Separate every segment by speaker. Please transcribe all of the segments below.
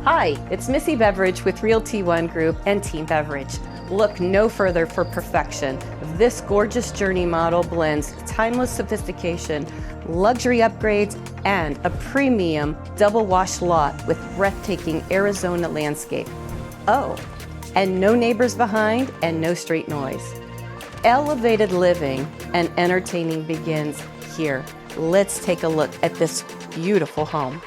Speaker 1: Hi, it's Missy Beveridge with Realty One Group and Team Beveridge. Look no further for perfection. This gorgeous journey model blends timeless sophistication, luxury upgrades, and a premium double wash lot with breathtaking Arizona landscape. Oh, and no neighbors behind and no street noise. Elevated living and entertaining begins here. Let's take a look at this beautiful home.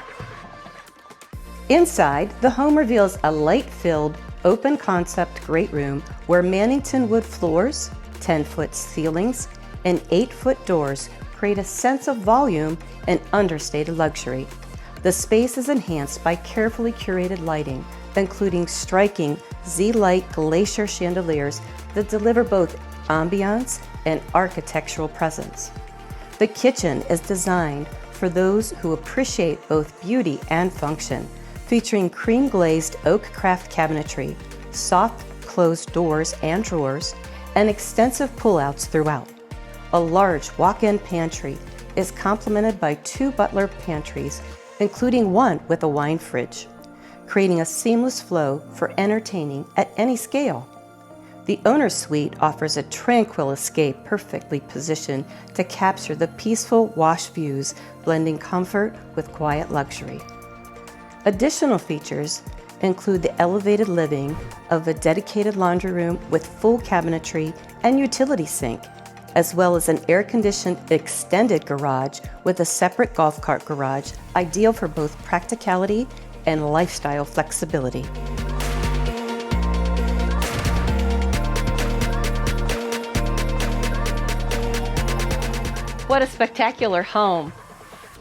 Speaker 1: Inside, the home reveals a light-filled, open-concept great room where Mannington wood floors, 10-foot ceilings, and 8-foot doors create a sense of volume and understated luxury. The space is enhanced by carefully curated lighting, including striking Z-Light glacier chandeliers that deliver both ambiance and architectural presence. The kitchen is designed for those who appreciate both beauty and function, featuring cream-glazed oak craft cabinetry, soft closed doors and drawers, and extensive pullouts throughout. A large walk-in pantry is complemented by 2 butler pantries, including one with a wine fridge, creating a seamless flow for entertaining at any scale. The owner's suite offers a tranquil escape perfectly positioned to capture the peaceful wash views, blending comfort with quiet luxury. Additional features include the elevated living of a dedicated laundry room with full cabinetry and utility sink, as well as an air-conditioned extended garage with a separate golf cart garage, ideal for both practicality and lifestyle flexibility. What a spectacular home!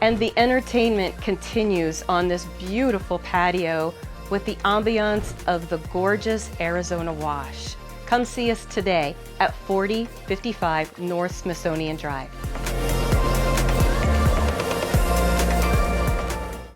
Speaker 1: And the entertainment continues on this beautiful patio with the ambiance of the gorgeous Arizona Wash. Come see us today at 4055 North Smithsonian Drive.